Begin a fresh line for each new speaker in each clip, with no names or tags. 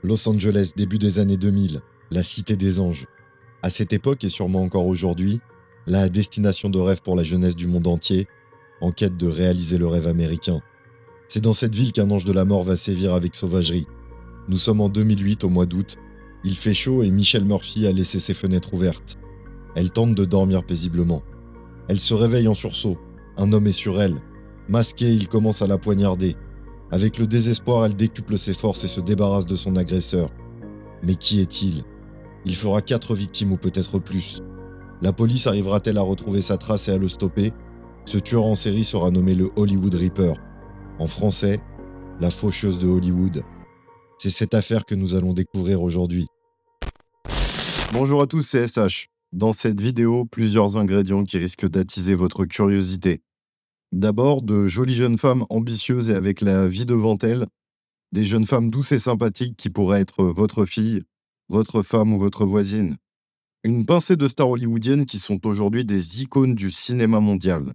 Los Angeles, début des années 2000, la cité des anges. À cette époque et sûrement encore aujourd'hui, la destination de rêve pour la jeunesse du monde entier, en quête de réaliser le rêve américain. C'est dans cette ville qu'un ange de la mort va sévir avec sauvagerie. Nous sommes en 2008 au mois d'août. Il fait chaud et Michelle Murphy a laissé ses fenêtres ouvertes. Elle tente de dormir paisiblement. Elle se réveille en sursaut. Un homme est sur elle. Masqué, il commence à la poignarder. Avec le désespoir, elle décuple ses forces et se débarrasse de son agresseur. Mais qui est-il ? Il fera 4 victimes ou peut-être plus. La police arrivera-t-elle à retrouver sa trace et à le stopper ? Ce tueur en série sera nommé le Hollywood Ripper. En français, la faucheuse de Hollywood. C'est cette affaire que nous allons découvrir aujourd'hui. Bonjour à tous, c'est SH. Dans cette vidéo, plusieurs ingrédients qui risquent d'attiser votre curiosité. D'abord, de jolies jeunes femmes ambitieuses et avec la vie devant elles. Des jeunes femmes douces et sympathiques qui pourraient être votre fille, votre femme ou votre voisine. Une pincée de stars hollywoodiennes qui sont aujourd'hui des icônes du cinéma mondial.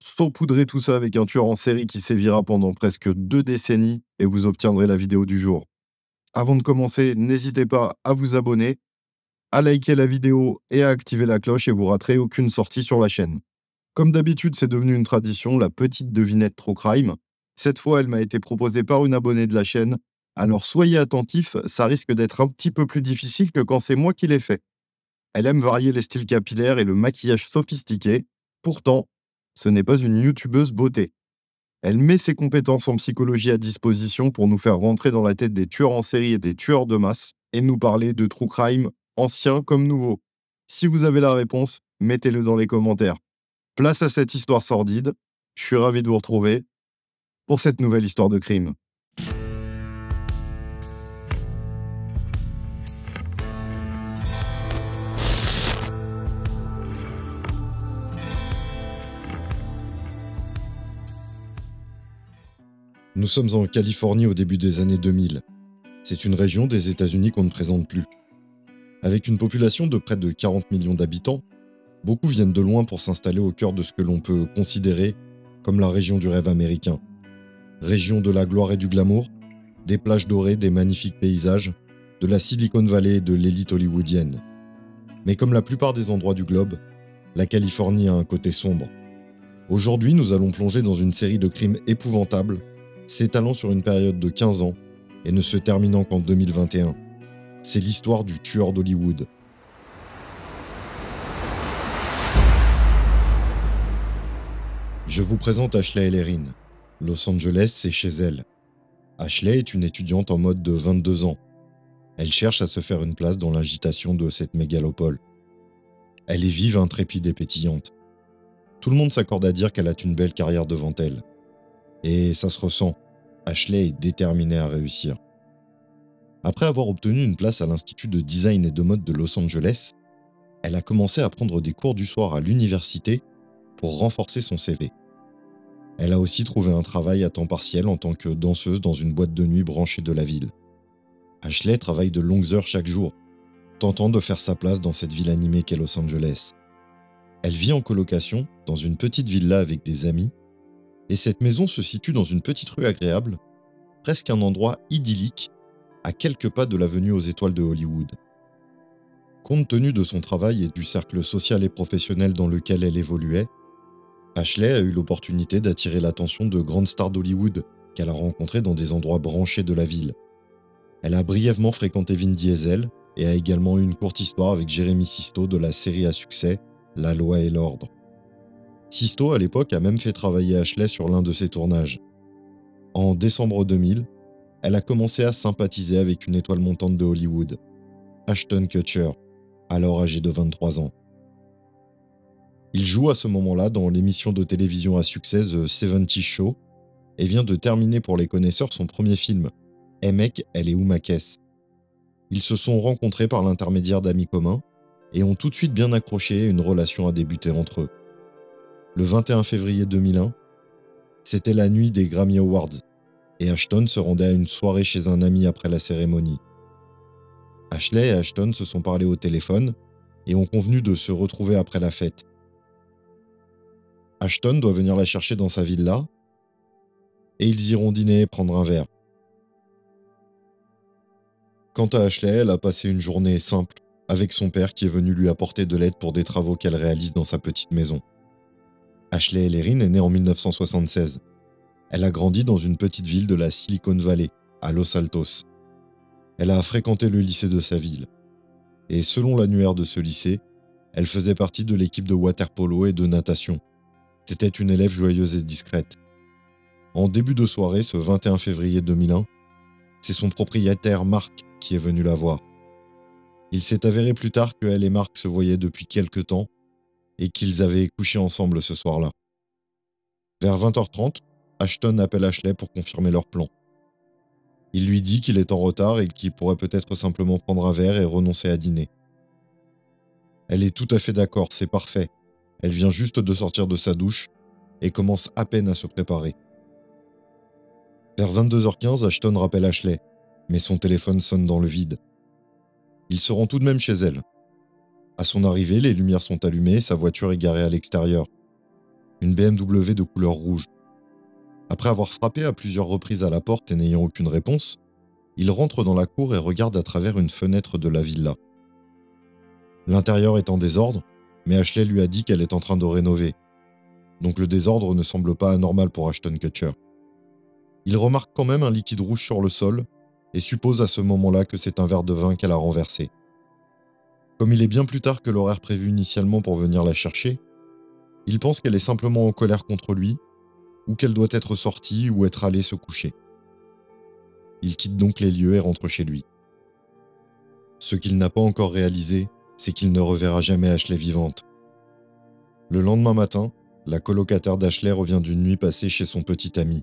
Saupoudrez tout ça avec un tueur en série qui sévira pendant presque 2 décennies et vous obtiendrez la vidéo du jour. Avant de commencer, n'hésitez pas à vous abonner, à liker la vidéo et à activer la cloche et vous raterez aucune sortie sur la chaîne. Comme d'habitude, c'est devenu une tradition, la petite devinette True Crime. Cette fois, elle m'a été proposée par une abonnée de la chaîne. Alors soyez attentifs, ça risque d'être un petit peu plus difficile que quand c'est moi qui l'ai fait. Elle aime varier les styles capillaires et le maquillage sophistiqué. Pourtant, ce n'est pas une youtubeuse beauté. Elle met ses compétences en psychologie à disposition pour nous faire rentrer dans la tête des tueurs en série et des tueurs de masse et nous parler de True Crime, anciens comme nouveaux. Si vous avez la réponse, mettez-le dans les commentaires. Place à cette histoire sordide. Je suis ravi de vous retrouver pour cette nouvelle histoire de crime. Nous sommes en Californie au début des années 2000. C'est une région des États-Unis qu'on ne présente plus. Avec une population de près de 40 millions d'habitants, beaucoup viennent de loin pour s'installer au cœur de ce que l'on peut considérer comme la région du rêve américain. Région de la gloire et du glamour, des plages dorées, des magnifiques paysages, de la Silicon Valley et de l'élite hollywoodienne. Mais comme la plupart des endroits du globe, la Californie a un côté sombre. Aujourd'hui, nous allons plonger dans une série de crimes épouvantables, s'étalant sur une période de 15 ans et ne se terminant qu'en 2021. C'est l'histoire du tueur d'Hollywood. Je vous présente Ashley Ellerin. Los Angeles, c'est chez elle. Ashley est une étudiante en mode de 22 ans. Elle cherche à se faire une place dans l'agitation de cette mégalopole. Elle est vive, intrépide et pétillante. Tout le monde s'accorde à dire qu'elle a une belle carrière devant elle. Et ça se ressent. Ashley est déterminée à réussir. Après avoir obtenu une place à l'Institut de design et de mode de Los Angeles, elle a commencé à prendre des cours du soir à l'université pour renforcer son CV. Elle a aussi trouvé un travail à temps partiel en tant que danseuse dans une boîte de nuit branchée de la ville. Ashley travaille de longues heures chaque jour, tentant de faire sa place dans cette ville animée qu'est Los Angeles. Elle vit en colocation dans une petite villa avec des amis, et cette maison se situe dans une petite rue agréable, presque un endroit idyllique, à quelques pas de l'avenue aux étoiles de Hollywood. Compte tenu de son travail et du cercle social et professionnel dans lequel elle évoluait, Ashley a eu l'opportunité d'attirer l'attention de grandes stars d'Hollywood qu'elle a rencontrées dans des endroits branchés de la ville. Elle a brièvement fréquenté Vin Diesel et a également eu une courte histoire avec Jeremy Sisto de la série à succès La Loi et l'Ordre. Sisto, à l'époque, a même fait travailler Ashley sur l'un de ses tournages. En décembre 2000, elle a commencé à sympathiser avec une étoile montante de Hollywood, Ashton Kutcher, alors âgé de 23 ans. Il joue à ce moment-là dans l'émission de télévision à succès The 70 Show et vient de terminer pour les connaisseurs son premier film, Hey mec, elle est où ma caisse ? Ils se sont rencontrés par l'intermédiaire d'amis communs et ont tout de suite bien accroché et une relation a débuté entre eux. Le 21 février 2001, c'était la nuit des Grammy Awards et Ashton se rendait à une soirée chez un ami après la cérémonie. Ashley et Ashton se sont parlé au téléphone et ont convenu de se retrouver après la fête. Ashton doit venir la chercher dans sa villa et ils iront dîner et prendre un verre. Quant à Ashley, elle a passé une journée simple avec son père qui est venu lui apporter de l'aide pour des travaux qu'elle réalise dans sa petite maison. Ashley Ellerin est née en 1976. Elle a grandi dans une petite ville de la Silicon Valley, à Los Altos. Elle a fréquenté le lycée de sa ville. Et selon l'annuaire de ce lycée, elle faisait partie de l'équipe de water-polo et de natation. C'était une élève joyeuse et discrète. En début de soirée, ce 21 février 2001, c'est son propriétaire Mark qui est venu la voir. Il s'est avéré plus tard qu'elle et Mark se voyaient depuis quelque temps et qu'ils avaient couché ensemble ce soir-là. Vers 20h30, Ashton appelle Ashley pour confirmer leur plan. Il lui dit qu'il est en retard et qu'il pourrait peut-être simplement prendre un verre et renoncer à dîner. Elle est tout à fait d'accord, c'est parfait. Elle vient juste de sortir de sa douche et commence à peine à se préparer. Vers 22h15, Ashton rappelle Ashley, mais son téléphone sonne dans le vide. Il se rend tout de même chez elle. À son arrivée, les lumières sont allumées et sa voiture est garée à l'extérieur. Une BMW de couleur rouge. Après avoir frappé à plusieurs reprises à la porte et n'ayant aucune réponse, il rentre dans la cour et regarde à travers une fenêtre de la villa. L'intérieur est en désordre, mais Ashley lui a dit qu'elle est en train de rénover. Donc le désordre ne semble pas anormal pour Ashton Kutcher. Il remarque quand même un liquide rouge sur le sol et suppose à ce moment-là que c'est un verre de vin qu'elle a renversé. Comme il est bien plus tard que l'horaire prévu initialement pour venir la chercher, il pense qu'elle est simplement en colère contre lui, ou qu'elle doit être sortie ou être allée se coucher. Il quitte donc les lieux et rentre chez lui. Ce qu'il n'a pas encore réalisé, c'est qu'il ne reverra jamais Ashley vivante. Le lendemain matin, la colocataire d'Ashley revient d'une nuit passée chez son petit ami,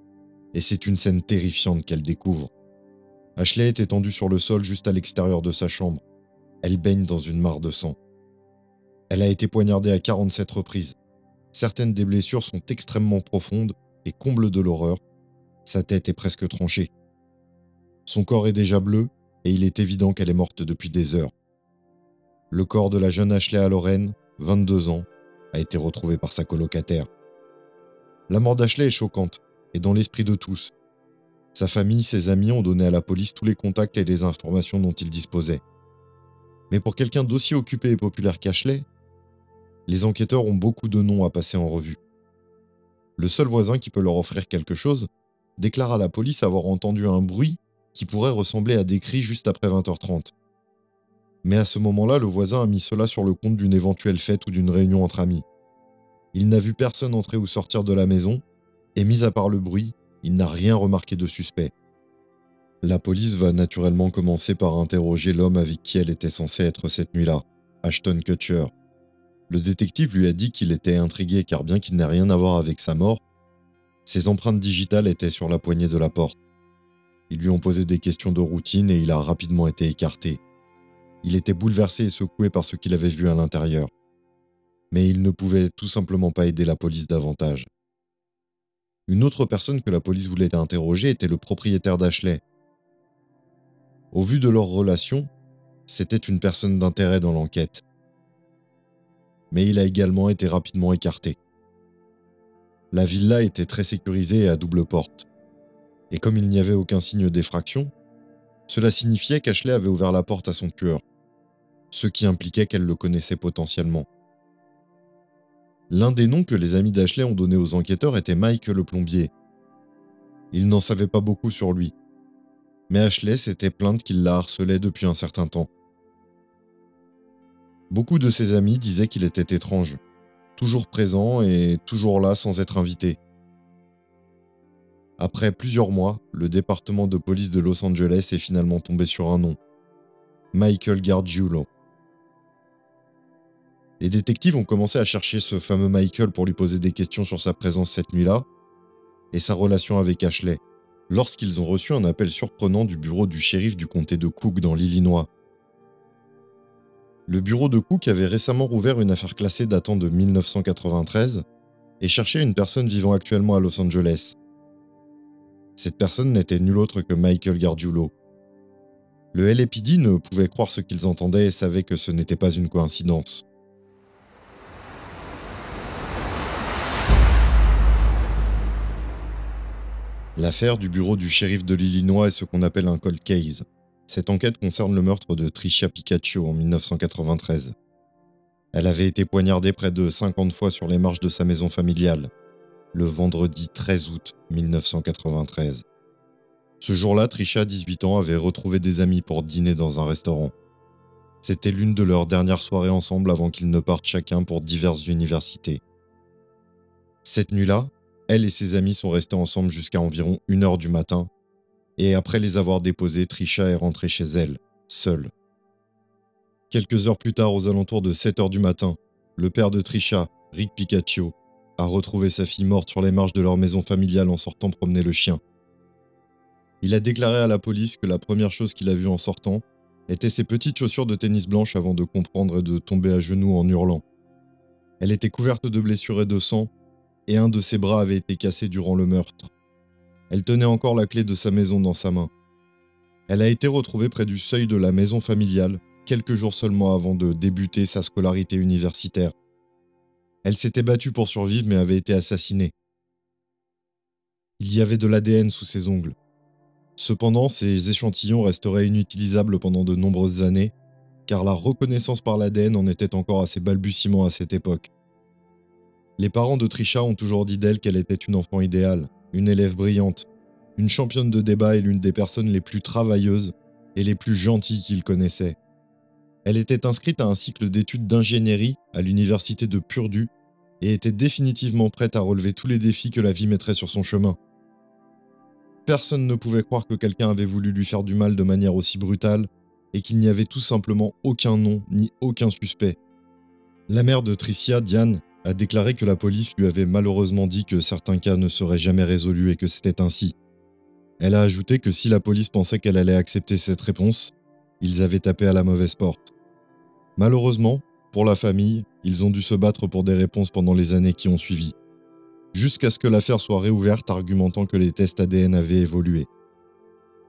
et c'est une scène terrifiante qu'elle découvre. Ashley est étendue sur le sol juste à l'extérieur de sa chambre. Elle baigne dans une mare de sang. Elle a été poignardée à 47 reprises. Certaines des blessures sont extrêmement profondes et comble de l'horreur. Sa tête est presque tranchée. Son corps est déjà bleu et il est évident qu'elle est morte depuis des heures. Le corps de la jeune Ashley Halloran, 22 ans, a été retrouvé par sa colocataire. La mort d'Ashley est choquante et dans l'esprit de tous. Sa famille, ses amis ont donné à la police tous les contacts et les informations dont ils disposaient. Mais pour quelqu'un d'aussi occupé et populaire qu'Ashley, les enquêteurs ont beaucoup de noms à passer en revue. Le seul voisin qui peut leur offrir quelque chose déclare à la police avoir entendu un bruit qui pourrait ressembler à des cris juste après 20h30. Mais à ce moment-là, le voisin a mis cela sur le compte d'une éventuelle fête ou d'une réunion entre amis. Il n'a vu personne entrer ou sortir de la maison, et mis à part le bruit, il n'a rien remarqué de suspect. La police va naturellement commencer par interroger l'homme avec qui elle était censée être cette nuit-là, Ashton Kutcher. Le détective lui a dit qu'il était intrigué car bien qu'il n'ait rien à voir avec sa mort, ses empreintes digitales étaient sur la poignée de la porte. Ils lui ont posé des questions de routine et il a rapidement été écarté. Il était bouleversé et secoué par ce qu'il avait vu à l'intérieur. Mais il ne pouvait tout simplement pas aider la police davantage. Une autre personne que la police voulait interroger était le propriétaire d'Ashley. Au vu de leur relation, c'était une personne d'intérêt dans l'enquête. Mais il a également été rapidement écarté. La villa était très sécurisée et à double porte. Et comme il n'y avait aucun signe d'effraction, cela signifiait qu'Ashley avait ouvert la porte à son tueur, ce qui impliquait qu'elle le connaissait potentiellement. L'un des noms que les amis d'Ashley ont donné aux enquêteurs était Mike le plombier. Ils n'en savaient pas beaucoup sur lui, mais Ashley s'était plainte qu'il la harcelait depuis un certain temps. Beaucoup de ses amis disaient qu'il était étrange, toujours présent et toujours là sans être invité. Après plusieurs mois, le département de police de Los Angeles est finalement tombé sur un nom, Michael Gargiulo. Les détectives ont commencé à chercher ce fameux Michael pour lui poser des questions sur sa présence cette nuit-là et sa relation avec Ashley, lorsqu'ils ont reçu un appel surprenant du bureau du shérif du comté de Cook dans l'Illinois. Le bureau de Cook avait récemment rouvert une affaire classée datant de 1993 et cherchait une personne vivant actuellement à Los Angeles. Cette personne n'était nul autre que Michael Gargiulo. Le LAPD ne pouvait croire ce qu'ils entendaient et savait que ce n'était pas une coïncidence. L'affaire du bureau du shérif de l'Illinois est ce qu'on appelle un cold case, Cette enquête concerne le meurtre de Tricia Picaccio en 1993. Elle avait été poignardée près de 50 fois sur les marches de sa maison familiale, le vendredi 13 août 1993. Ce jour-là, Tricia, 18 ans, avait retrouvé des amis pour dîner dans un restaurant. C'était l'une de leurs dernières soirées ensemble avant qu'ils ne partent chacun pour diverses universités. Cette nuit-là, elle et ses amis sont restés ensemble jusqu'à environ 1h du matin, et après les avoir déposés, Tricia est rentrée chez elle, seule. Quelques heures plus tard, aux alentours de 7h du matin, le père de Tricia, Rick Picaccio, a retrouvé sa fille morte sur les marches de leur maison familiale en sortant promener le chien. Il a déclaré à la police que la première chose qu'il a vue en sortant étaient ses petites chaussures de tennis blanches avant de comprendre et de tomber à genoux en hurlant. Elle était couverte de blessures et de sang, et un de ses bras avait été cassé durant le meurtre. Elle tenait encore la clé de sa maison dans sa main. Elle a été retrouvée près du seuil de la maison familiale, quelques jours seulement avant de débuter sa scolarité universitaire. Elle s'était battue pour survivre mais avait été assassinée. Il y avait de l'ADN sous ses ongles. Cependant, ces échantillons resteraient inutilisables pendant de nombreuses années, car la reconnaissance par l'ADN en était encore à ses balbutiements à cette époque. Les parents de Tricia ont toujours dit d'elle qu'elle était une enfant idéale, une élève brillante, une championne de débat et l'une des personnes les plus travailleuses et les plus gentilles qu'ils connaissaient. Elle était inscrite à un cycle d'études d'ingénierie à l'université de Purdue et était définitivement prête à relever tous les défis que la vie mettrait sur son chemin. Personne ne pouvait croire que quelqu'un avait voulu lui faire du mal de manière aussi brutale et qu'il n'y avait tout simplement aucun nom ni aucun suspect. La mère de Tricia, Diane, a déclaré que la police lui avait malheureusement dit que certains cas ne seraient jamais résolus et que c'était ainsi. Elle a ajouté que si la police pensait qu'elle allait accepter cette réponse, ils avaient tapé à la mauvaise porte. Malheureusement, pour la famille, ils ont dû se battre pour des réponses pendant les années qui ont suivi, jusqu'à ce que l'affaire soit réouverte argumentant que les tests ADN avaient évolué.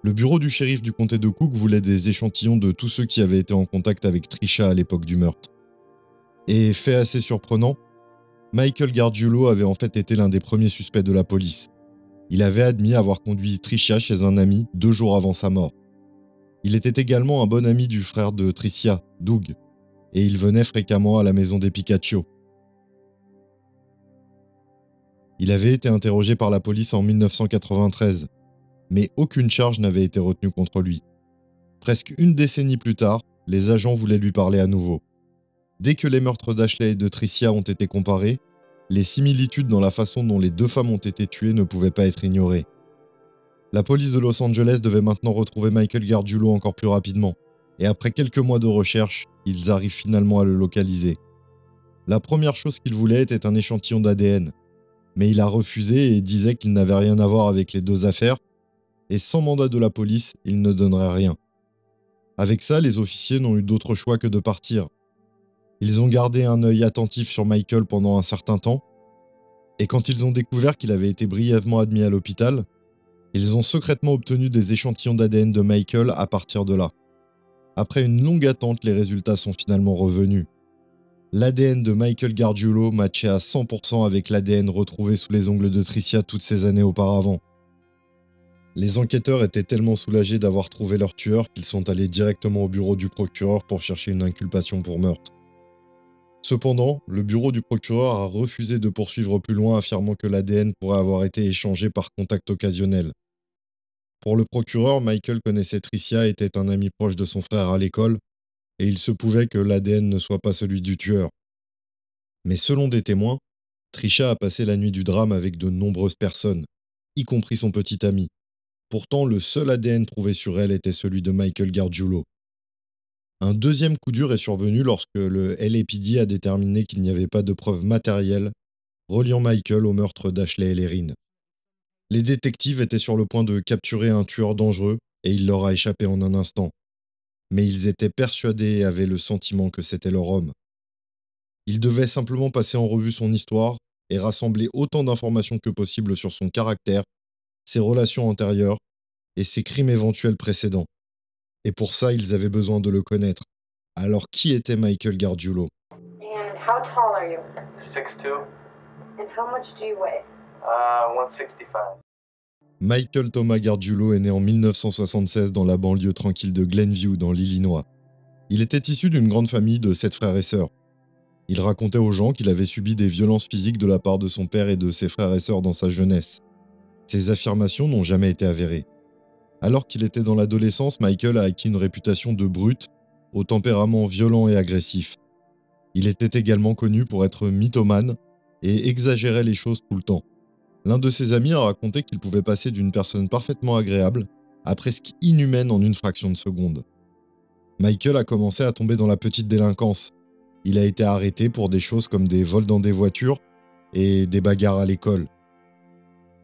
Le bureau du shérif du comté de Cook voulait des échantillons de tous ceux qui avaient été en contact avec Tricia à l'époque du meurtre. Et fait assez surprenant, Michael Gargiulo avait en fait été l'un des premiers suspects de la police. Il avait admis avoir conduit Tricia chez un ami 2 jours avant sa mort. Il était également un bon ami du frère de Tricia, Doug, et il venait fréquemment à la maison des Picaccio. Il avait été interrogé par la police en 1993, mais aucune charge n'avait été retenue contre lui. Presque une décennie plus tard, les agents voulaient lui parler à nouveau. Dès que les meurtres d'Ashley et de Tricia ont été comparés, les similitudes dans la façon dont les deux femmes ont été tuées ne pouvaient pas être ignorées. La police de Los Angeles devait maintenant retrouver Michael Gargiulo encore plus rapidement, et après quelques mois de recherche, ils arrivent finalement à le localiser. La première chose qu'il voulait était un échantillon d'ADN, mais il a refusé et disait qu'il n'avait rien à voir avec les deux affaires, et sans mandat de la police, il ne donnerait rien. Avec ça, les officiers n'ont eu d'autre choix que de partir. Ils ont gardé un œil attentif sur Michael pendant un certain temps, et quand ils ont découvert qu'il avait été brièvement admis à l'hôpital, ils ont secrètement obtenu des échantillons d'ADN de Michael à partir de là. Après une longue attente, les résultats sont finalement revenus. L'ADN de Michael Gargiulo matchait à 100% avec l'ADN retrouvé sous les ongles de Tricia toutes ces années auparavant. Les enquêteurs étaient tellement soulagés d'avoir trouvé leur tueur qu'ils sont allés directement au bureau du procureur pour chercher une inculpation pour meurtre. Cependant, le bureau du procureur a refusé de poursuivre plus loin, affirmant que l'ADN pourrait avoir été échangé par contact occasionnel. Pour le procureur, Michael connaissait Tricia et était un ami proche de son frère à l'école, et il se pouvait que l'ADN ne soit pas celui du tueur. Mais selon des témoins, Tricia a passé la nuit du drame avec de nombreuses personnes, y compris son petit ami. Pourtant, le seul ADN trouvé sur elle était celui de Michael Gargiulo. Un deuxième coup dur est survenu lorsque le LAPD a déterminé qu'il n'y avait pas de preuves matérielles reliant Michael au meurtre d'Ashley Ellerin. Les détectives étaient sur le point de capturer un tueur dangereux et il leur a échappé en un instant. Mais ils étaient persuadés et avaient le sentiment que c'était leur homme. Ils devaient simplement passer en revue son histoire et rassembler autant d'informations que possible sur son caractère, ses relations antérieures et ses crimes éventuels précédents. Et pour ça, ils avaient besoin de le connaître. Alors qui était Michael Gargiulo?
And how tall are you?
6'2",
And how much do you weigh?
165.
Michael Thomas Gargiulo est né en 1976 dans la banlieue tranquille de Glenview, dans l'Illinois. Il était issu d'une grande famille de 7 frères et sœurs. Il racontait aux gens qu'il avait subi des violences physiques de la part de son père et de ses frères et sœurs dans sa jeunesse. Ces affirmations n'ont jamais été avérées. Alors qu'il était dans l'adolescence, Michael a acquis une réputation de brute, au tempérament violent et agressif. Il était également connu pour être mythomane et exagérait les choses tout le temps. L'un de ses amis a raconté qu'il pouvait passer d'une personne parfaitement agréable à presque inhumaine en une fraction de seconde. Michael a commencé à tomber dans la petite délinquance. Il a été arrêté pour des choses comme des vols dans des voitures et des bagarres à l'école.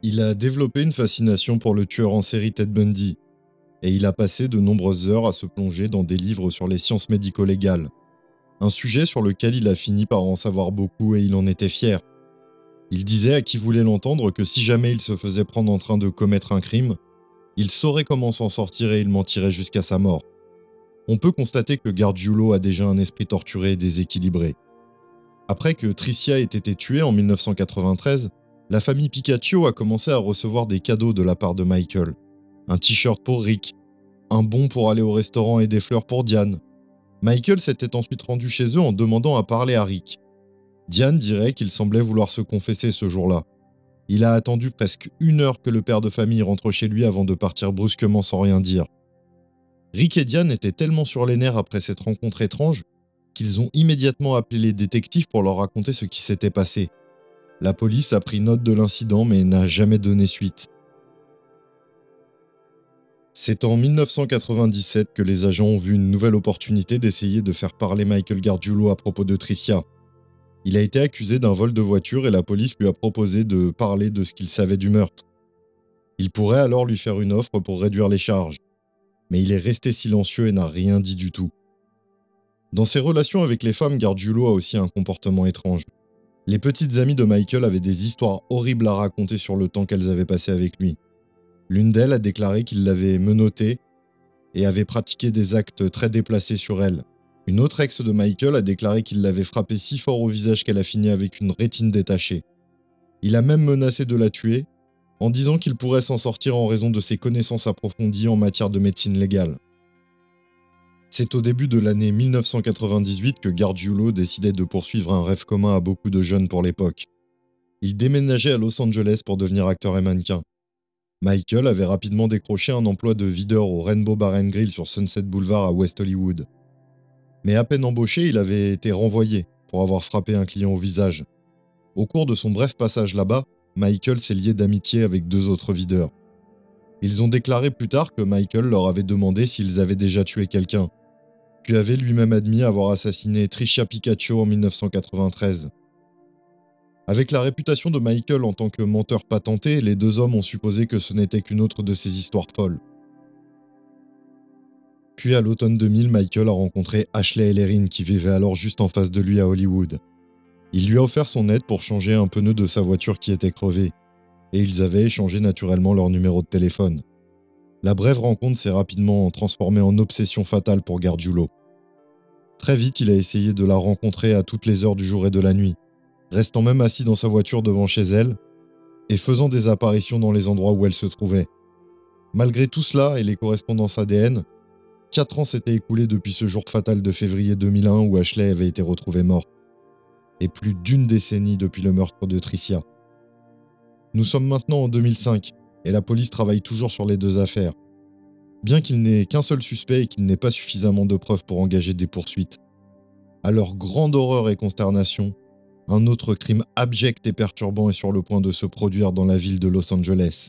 Il a développé une fascination pour le tueur en série Ted Bundy, et il a passé de nombreuses heures à se plonger dans des livres sur les sciences médico-légales. Un sujet sur lequel il a fini par en savoir beaucoup et il en était fier. Il disait à qui voulait l'entendre que si jamais il se faisait prendre en train de commettre un crime, il saurait comment s'en sortir et il mentirait jusqu'à sa mort. On peut constater que Gargiulo a déjà un esprit torturé et déséquilibré. Après que Tricia ait été tuée en 1993, la famille Picaccio a commencé à recevoir des cadeaux de la part de Michael. Un t-shirt pour Rick, un bon pour aller au restaurant et des fleurs pour Diane. Michael s'était ensuite rendu chez eux en demandant à parler à Rick. Diane dirait qu'il semblait vouloir se confesser ce jour-là. Il a attendu presque 1 heure que le père de famille rentre chez lui avant de partir brusquement sans rien dire. Rick et Diane étaient tellement sur les nerfs après cette rencontre étrange qu'ils ont immédiatement appelé les détectives pour leur raconter ce qui s'était passé. La police a pris note de l'incident mais n'a jamais donné suite. C'est en 1997 que les agents ont vu une nouvelle opportunité d'essayer de faire parler Michael Gargiulo à propos de Tricia. Il a été accusé d'un vol de voiture et la police lui a proposé de parler de ce qu'il savait du meurtre. Il pourrait alors lui faire une offre pour réduire les charges. Mais il est resté silencieux et n'a rien dit du tout. Dans ses relations avec les femmes, Gargiulo a aussi un comportement étrange. Les petites amies de Michael avaient des histoires horribles à raconter sur le temps qu'elles avaient passé avec lui. L'une d'elles a déclaré qu'il l'avait menottée et avait pratiqué des actes très déplacés sur elle. Une autre ex de Michael a déclaré qu'il l'avait frappée si fort au visage qu'elle a fini avec une rétine détachée. Il a même menacé de la tuer, en disant qu'il pourrait s'en sortir en raison de ses connaissances approfondies en matière de médecine légale. C'est au début de l'année 1998 que Gargiulo décidait de poursuivre un rêve commun à beaucoup de jeunes pour l'époque. Il déménageait à Los Angeles pour devenir acteur et mannequin. Michael avait rapidement décroché un emploi de videur au Rainbow Bar and Grill sur Sunset Boulevard à West Hollywood. Mais à peine embauché, il avait été renvoyé pour avoir frappé un client au visage. Au cours de son bref passage là-bas, Michael s'est lié d'amitié avec 2 autres videurs. Ils ont déclaré plus tard que Michael leur avait demandé s'ils avaient déjà tué quelqu'un, puis avait lui-même admis avoir assassiné Tricia Picaccio en 1993. Avec la réputation de Michael en tant que menteur patenté, les 2 hommes ont supposé que ce n'était qu'une autre de ces histoires folles. Puis à l'automne 2000, Michael a rencontré Ashley Ellerin qui vivait alors juste en face de lui à Hollywood. Il lui a offert son aide pour changer un pneu de sa voiture qui était crevé, et ils avaient échangé naturellement leur numéro de téléphone. La brève rencontre s'est rapidement transformée en obsession fatale pour Gargiulo. Très vite, il a essayé de la rencontrer à toutes les heures du jour et de la nuit, restant même assis dans sa voiture devant chez elle et faisant des apparitions dans les endroits où elle se trouvait. Malgré tout cela et les correspondances ADN, 4 ans s'étaient écoulés depuis ce jour fatal de février 2001 où Ashley avait été retrouvée morte, et plus d'1 décennie depuis le meurtre de Tricia. Nous sommes maintenant en 2005 et la police travaille toujours sur les 2 affaires, bien qu'il n'ait qu'un seul suspect et qu'il n'ait pas suffisamment de preuves pour engager des poursuites. À leur grande horreur et consternation, un autre crime abject et perturbant est sur le point de se produire dans la ville de Los Angeles.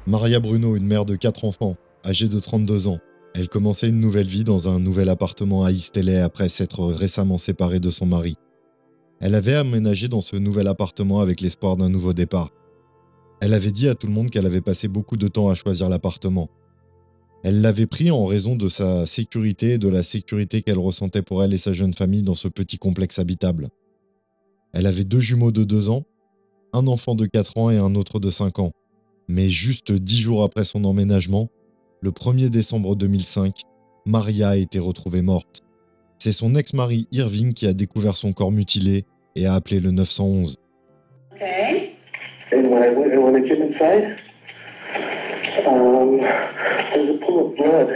Maria Bruno, une mère de 4 enfants, âgée de 32 ans. Elle commençait une nouvelle vie dans un nouvel appartement à East LA après s'être récemment séparée de son mari. Elle avait aménagé dans ce nouvel appartement avec l'espoir d'un nouveau départ. Elle avait dit à tout le monde qu'elle avait passé beaucoup de temps à choisir l'appartement. Elle l'avait pris en raison de sa sécurité et de la sécurité qu'elle ressentait pour elle et sa jeune famille dans ce petit complexe habitable. Elle avait 2 jumeaux de 2 ans, un enfant de 4 ans et un autre de 5 ans. Mais juste 10 jours après son emménagement, le 1er décembre 2005, Maria a été retrouvée morte. C'est son ex-mari Irving qui a découvert son corps mutilé et a appelé le 911.
Okay.
And when I came inside, there's a pool of blood.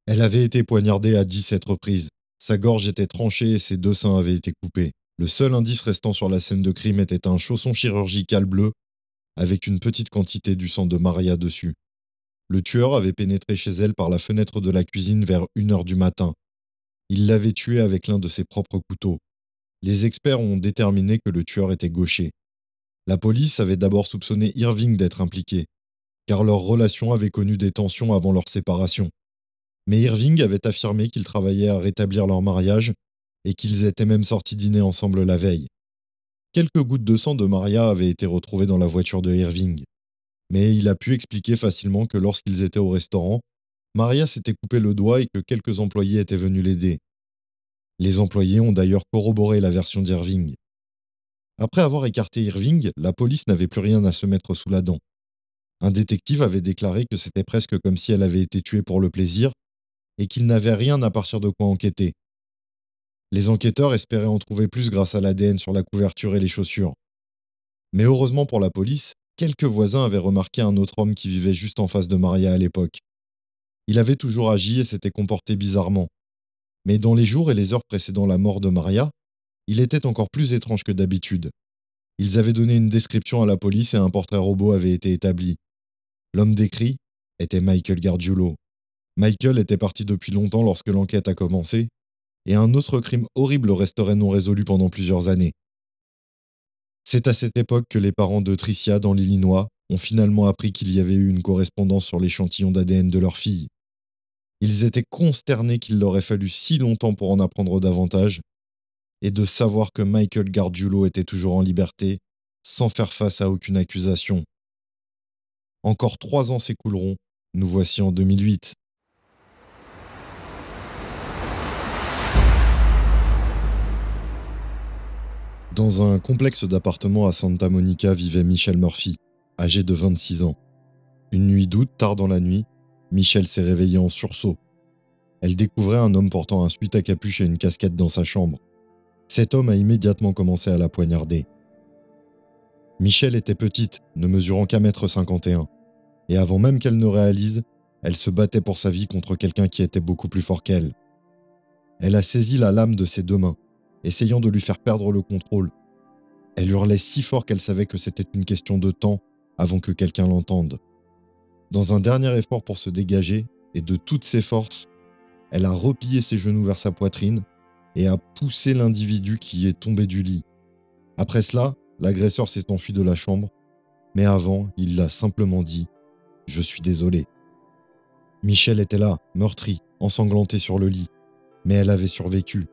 Elle avait été poignardée à 17 reprises. Sa gorge était tranchée et ses 2 seins avaient été coupés. Le seul indice restant sur la scène de crime était un chausson chirurgical bleu avec une petite quantité du sang de Maria dessus. Le tueur avait pénétré chez elle par la fenêtre de la cuisine vers 1h du matin. Il l'avait tuée avec l'un de ses propres couteaux. Les experts ont déterminé que le tueur était gaucher. La police avait d'abord soupçonné Irving d'être impliqué, car leur relation avait connu des tensions avant leur séparation. Mais Irving avait affirmé qu'il travaillait à rétablir leur mariage et qu'ils étaient même sortis dîner ensemble la veille. Quelques gouttes de sang de Maria avaient été retrouvées dans la voiture de Irving. Mais il a pu expliquer facilement que lorsqu'ils étaient au restaurant, Maria s'était coupé le doigt et que quelques employés étaient venus l'aider. Les employés ont d'ailleurs corroboré la version d'Irving. Après avoir écarté Irving, la police n'avait plus rien à se mettre sous la dent. Un détective avait déclaré que c'était presque comme si elle avait été tuée pour le plaisir et qu'il n'avait rien à partir de quoi enquêter. Les enquêteurs espéraient en trouver plus grâce à l'ADN sur la couverture et les chaussures. Mais heureusement pour la police, quelques voisins avaient remarqué un autre homme qui vivait juste en face de Maria à l'époque. Il avait toujours agi et s'était comporté bizarrement. Mais dans les jours et les heures précédant la mort de Maria, il était encore plus étrange que d'habitude. Ils avaient donné une description à la police et un portrait robot avait été établi. L'homme décrit était Michael Gargiulo. Michael était parti depuis longtemps lorsque l'enquête a commencé, et un autre crime horrible resterait non résolu pendant plusieurs années. C'est à cette époque que les parents de Tricia, dans l'Illinois, ont finalement appris qu'il y avait eu une correspondance sur l'échantillon d'ADN de leur fille. Ils étaient consternés qu'il leur ait fallu si longtemps pour en apprendre davantage, et de savoir que Michael Gargiulo était toujours en liberté, sans faire face à aucune accusation. Encore 3 ans s'écouleront, nous voici en 2008. Dans un complexe d'appartements à Santa Monica vivait Michelle Murphy, âgée de 26 ans. Une nuit d'août, tard dans la nuit, Michelle s'est réveillée en sursaut. Elle découvrait un homme portant un sweat à capuche et une casquette dans sa chambre. Cet homme a immédiatement commencé à la poignarder. Michelle était petite, ne mesurant qu'1,51 m. Et avant même qu'elle ne réalise, elle se battait pour sa vie contre quelqu'un qui était beaucoup plus fort qu'elle. Elle a saisi la lame de ses 2 mains, essayant de lui faire perdre le contrôle. Elle hurlait si fort qu'elle savait que c'était une question de temps avant que quelqu'un l'entende. Dans un dernier effort pour se dégager, et de toutes ses forces, elle a replié ses genoux vers sa poitrine et a poussé l'individu qui est tombé du lit. Après cela, l'agresseur s'est enfui de la chambre, mais avant, il l'a simplement dit « Je suis désolé ». Michelle était là, meurtrie, ensanglantée sur le lit, mais elle avait survécu.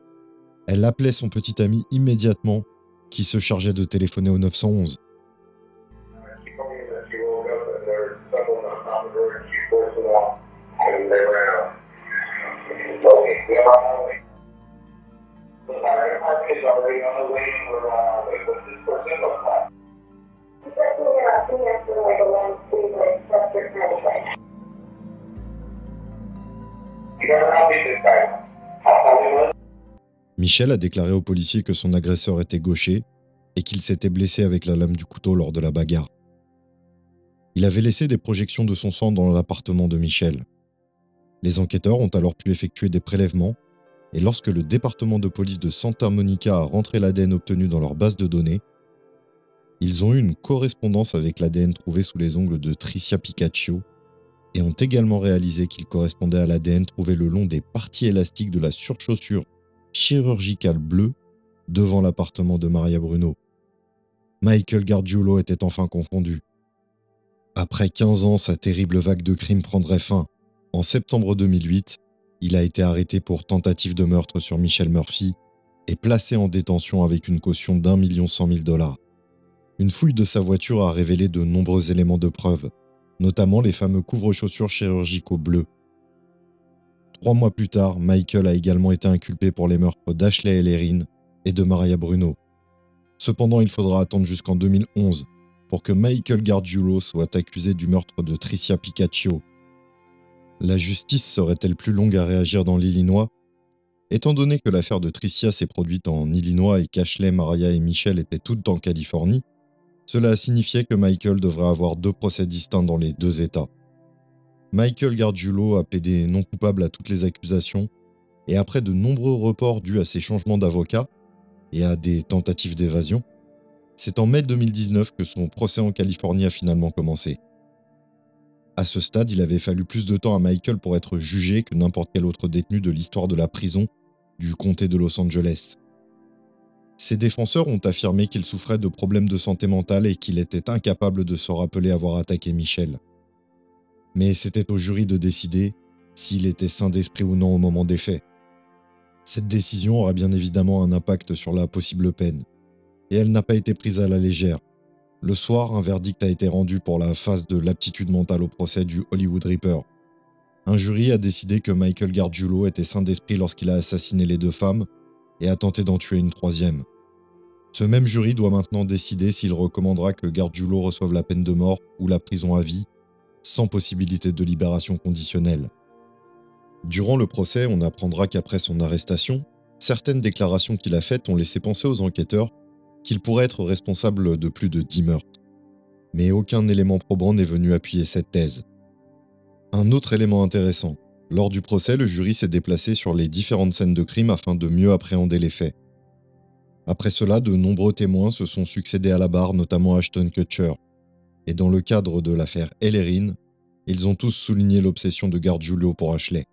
Elle appelait son petit ami immédiatement, qui se chargeait de téléphoner au 911. Michelle a déclaré aux policiers que son agresseur était gaucher et qu'il s'était blessé avec la lame du couteau lors de la bagarre. Il avait laissé des projections de son sang dans l'appartement de Michelle. Les enquêteurs ont alors pu effectuer des prélèvements et lorsque le département de police de Santa Monica a rentré l'ADN obtenu dans leur base de données, ils ont eu une correspondance avec l'ADN trouvé sous les ongles de Tricia Picaccio et ont également réalisé qu'il correspondait à l'ADN trouvé le long des parties élastiques de la surchaussure chirurgicale bleue devant l'appartement de Maria Bruno. Michael Gargiulo était enfin confondu. Après 15 ans, sa terrible vague de crimes prendrait fin. En septembre 2008, il a été arrêté pour tentative de meurtre sur Michelle Murphy et placé en détention avec une caution d'1 100 000 $. Une fouille de sa voiture a révélé de nombreux éléments de preuve, notamment les fameux couvre-chaussures chirurgicaux bleus. 3 mois plus tard, Michael a également été inculpé pour les meurtres d'Ashley Ellerin et de Maria Bruno. Cependant, il faudra attendre jusqu'en 2011 pour que Michael Gargiulo soit accusé du meurtre de Tricia Picaccio. La justice serait-elle plus longue à réagir dans l'Illinois? Étant donné que l'affaire de Tricia s'est produite en Illinois et qu'Ashley, Mariah et Michelle étaient toutes en Californie, cela signifiait que Michael devrait avoir 2 procès distincts dans les 2 États. Michael Gargiulo a plaidé non coupable à toutes les accusations, et après de nombreux reports dus à ses changements d'avocat et à des tentatives d'évasion, c'est en mai 2019 que son procès en Californie a finalement commencé. À ce stade, il avait fallu plus de temps à Michael pour être jugé que n'importe quel autre détenu de l'histoire de la prison du comté de Los Angeles. Ses défenseurs ont affirmé qu'il souffrait de problèmes de santé mentale et qu'il était incapable de se rappeler avoir attaqué Michelle. Mais c'était au jury de décider s'il était sain d'esprit ou non au moment des faits. Cette décision aura bien évidemment un impact sur la possible peine, et elle n'a pas été prise à la légère. Le soir, un verdict a été rendu pour la phase de l'aptitude mentale au procès du Hollywood Reaper. Un jury a décidé que Michael Gargiulo était sain d'esprit lorsqu'il a assassiné les 2 femmes et a tenté d'en tuer une 3e. Ce même jury doit maintenant décider s'il recommandera que Gargiulo reçoive la peine de mort ou la prison à vie, sans possibilité de libération conditionnelle. Durant le procès, on apprendra qu'après son arrestation, certaines déclarations qu'il a faites ont laissé penser aux enquêteurs qu'il pourrait être responsable de plus de 10 meurtres. Mais aucun élément probant n'est venu appuyer cette thèse. Un autre élément intéressant, lors du procès, le jury s'est déplacé sur les différentes scènes de crime afin de mieux appréhender les faits. Après cela, de nombreux témoins se sont succédés à la barre, notamment Ashton Kutcher. Et dans le cadre de l'affaire Ellerin, ils ont tous souligné l'obsession de Gargiulo pour Ashley.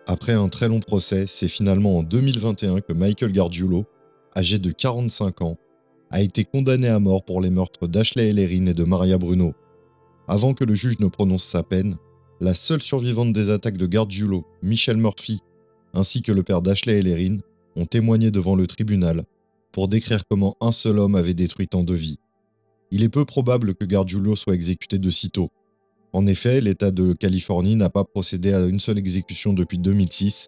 Après un très long procès, c'est finalement en 2021 que Michael Gargiulo, âgé de 45 ans, a été condamné à mort pour les meurtres d'Ashley Ellerin et de Maria Bruno. Avant que le juge ne prononce sa peine, la seule survivante des attaques de Gargiulo, Michelle Murphy, ainsi que le père d'Ashley Ellerin, ont témoigné devant le tribunal pour décrire comment un seul homme avait détruit tant de vies. Il est peu probable que Gargiulo soit exécuté de sitôt. En effet, l'État de Californie n'a pas procédé à une seule exécution depuis 2006,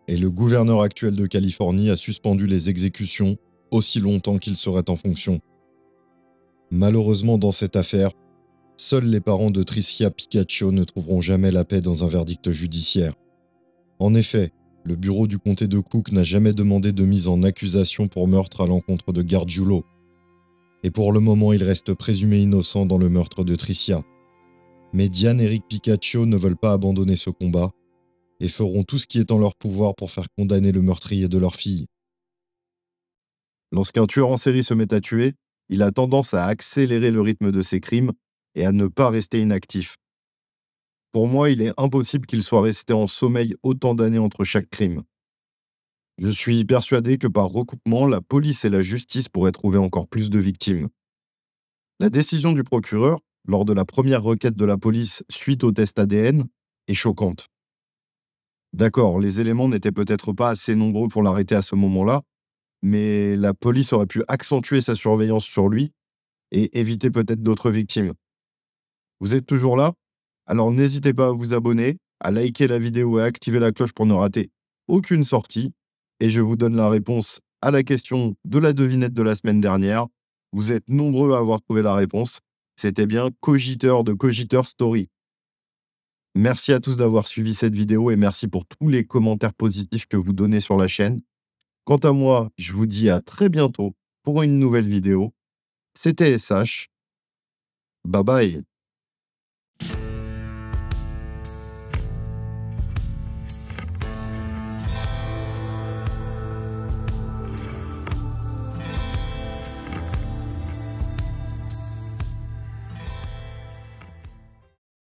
et le gouverneur actuel de Californie a suspendu les exécutions aussi longtemps qu'il serait en fonction. Malheureusement, dans cette affaire, seuls les parents de Tricia Picaccio ne trouveront jamais la paix dans un verdict judiciaire. En effet, le bureau du comté de Cook n'a jamais demandé de mise en accusation pour meurtre à l'encontre de Gargiulo. Et pour le moment, il reste présumé innocent dans le meurtre de Tricia. Mais Diane et Rick Picaccio ne veulent pas abandonner ce combat et feront tout ce qui est en leur pouvoir pour faire condamner le meurtrier de leur fille. Lorsqu'un tueur en série se met à tuer, il a tendance à accélérer le rythme de ses crimes et à ne pas rester inactif. Pour moi, il est impossible qu'il soit resté en sommeil autant d'années entre chaque crime. Je suis persuadé que par recoupement, la police et la justice pourraient trouver encore plus de victimes. La décision du procureur, lors de la première requête de la police suite au test ADN, est choquante. D'accord, les éléments n'étaient peut-être pas assez nombreux pour l'arrêter à ce moment-là, mais la police aurait pu accentuer sa surveillance sur lui et éviter peut-être d'autres victimes. Vous êtes toujours là? Alors n'hésitez pas à vous abonner, à liker la vidéo et à activer la cloche pour ne rater aucune sortie. Et je vous donne la réponse à la question de la devinette de la semaine dernière. Vous êtes nombreux à avoir trouvé la réponse. C'était bien Cogiteur de Cogiteur Story. Merci à tous d'avoir suivi cette vidéo et merci pour tous les commentaires positifs que vous donnez sur la chaîne. Quant à moi, je vous dis à très bientôt pour une nouvelle vidéo. C'était SH. Bye bye.